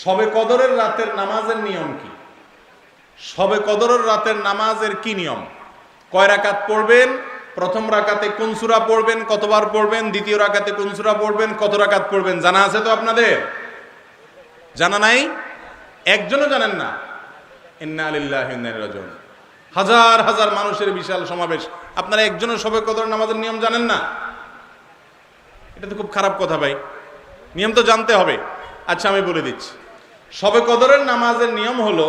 শবে কদরের রাতের নামাজের নিয়ম কি? শবে কদরের রাতের নামাজের কি নিয়ম? কয় রাকাত পড়বেন? প্রথম রাকাতে কোন সূরা পড়বেন, কতবার পড়বেন? দ্বিতীয় রাকাতে কোন সূরা পড়বেন, কত রাকাত পড়বেন? জানা আছে তো আপনাদের? জানা নাই? একজনও জানেন না? ইন্না লিল্লাহি ওয়া ইন্না ইলাইহি রাজিউন। হাজার হাজার মানুষের বিশাল সমাবেশ, আপনারা একজনও শবে কদরের নামাজের নিয়ম জানেন না? এটা তো খুব খারাপ কথা ভাই, নিয়ম তো জানতে হবে। আচ্ছা আমি বলে দিচ্ছি, শবে কদরের নামাজের নিয়ম হলো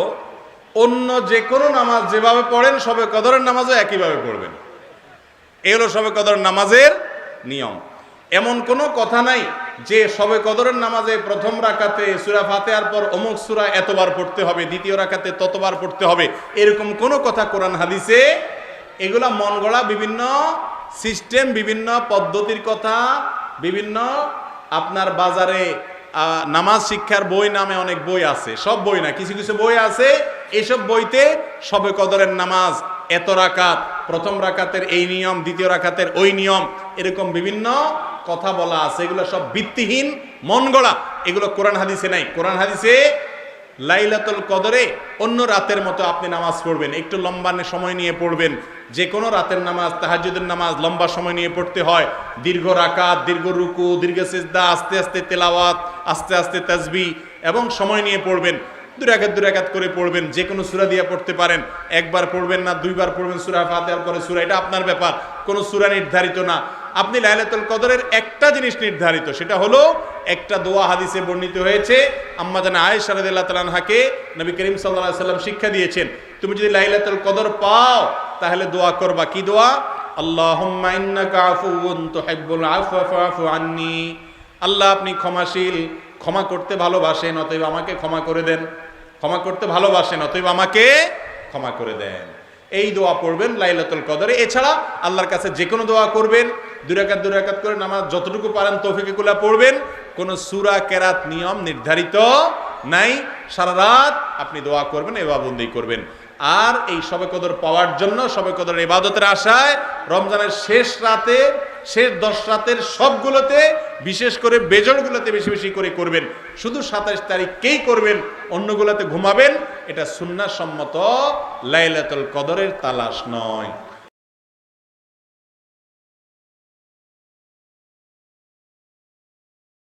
অন্য যে কোনো নামাজ যেভাবে পড়েন শবে কদরের নামাজও একইভাবে পড়বেন। এই হলো শবে কদরের নামাজের নিয়ম। এমন কোনো কথা নাই যে শবে কদরের নামাজে প্রথম রাকাতে সূরা ফাতিহার পর অমুক সূরা এতবার পড়তে হবে, দ্বিতীয় রাকাতে ততবার পড়তে হবে, এরকম কোনো কথা কোরআন হাদিসে, এগুলা মন গড়া বিভিন্ন সিস্টেম, বিভিন্ন পদ্ধতির কথা, বিভিন্ন আপনার বাজারে নামাজ শিক্ষার বই নামে অনেক বই আছে, সব বই না, কিছু কিছু বই আছে, এইসব বইতে শবে কদরের নামাজ এত রাকাত, প্রথম রাকাতের এই নিয়ম, দ্বিতীয় রাকাতের ওই নিয়ম, এরকম বিভিন্ন কথা বলা আছে। এগুলো সব ভিত্তিহীন, মন গড়া, এগুলো কোরআন হাদিসে নাই। কোরআন হাদিসে লাইলাতুল কদরে অন্য রাতের মতো আপনি নামাজ পড়বেন, একটু লম্বা সময় নিয়ে পড়বেন। যে কোনো রাতের নামাজ, তাহাজ্জুদের নামাজ লম্বা সময় নিয়ে পড়তে হয়, দীর্ঘ রাকাত, দীর্ঘ রুকু, দীর্ঘ সিজদা, আস্তে আস্তে তেলাওয়াত, আস্তে আস্তে তাসবিহ এবং সময় নিয়ে পড়বেন। দুই রাকাত করে পড়বেন, যে কোনো সূরা দিয়ে পড়তে পারেন, একবার পড়বেন না দুইবার পড়বেন, সূরা ফাতিহার পরে সূরা, এটা আপনার ব্যাপার, কোনো সূরা নির্ধারিত না। আপনি লাইলাতুল কদরের একটা জিনিস নির্ধারিত, সেটা হলো একটা দোয়া হাদিসে বর্ণিত হয়েছে, আম্মা জানা আয়েশা রাদিয়াল্লাহু তাআলা আনহাকে নবী করিম সাল্লাল্লাহু আলাইহি সাল্লাম শিক্ষা দিয়েছেন, তুমি যদি লাইলাতুল কদর পাও তাহলে দোয়া করবা। কি দোয়া? আল্লাহুম্মা ইন্নাকা আফুউন তুহিব্বুল আফওয়া ফাআফু আন্নী। আল্লাহ আপনি ক্ষমাশীল, ক্ষমা করতে ভালোবাসেন, অতএব আমাকে ক্ষমা করে দেন। ক্ষমা করতে ভালোবাসেন, অতএব আমাকে ক্ষমা করে দেন। এই দোয়া পড়বেন লাইলাতুল কদরে। এছাড়া আল্লাহর কাছে যে কোনো দোয়া করবেন, দুই রাকাত করে নামাজ যতটুকু পারেন তৌফিকুল্লাহ পড়বেন। কোনো সূরা কেরাত নিয়ম নির্ধারিত নাই, সারা রাত আপনি দোয়া করবেন, ইবাদত করবেন। আর এই শবে কদর পাওয়ার জন্য, শবে কদরের ইবাদতের আশায় রমজানের শেষ রাতে, শেষ 10 রাতের সবগুলোতে, বিশেষ করে বেজরগুলোতে বেশি বেশি করে করবেন। শুধু 27 তারিখকেই করবেন, অন্যগুলোতে ঘুমাবেন। এটা সুন্নাহ সম্মত লাইলাতুল কদরের তালাশ নয়।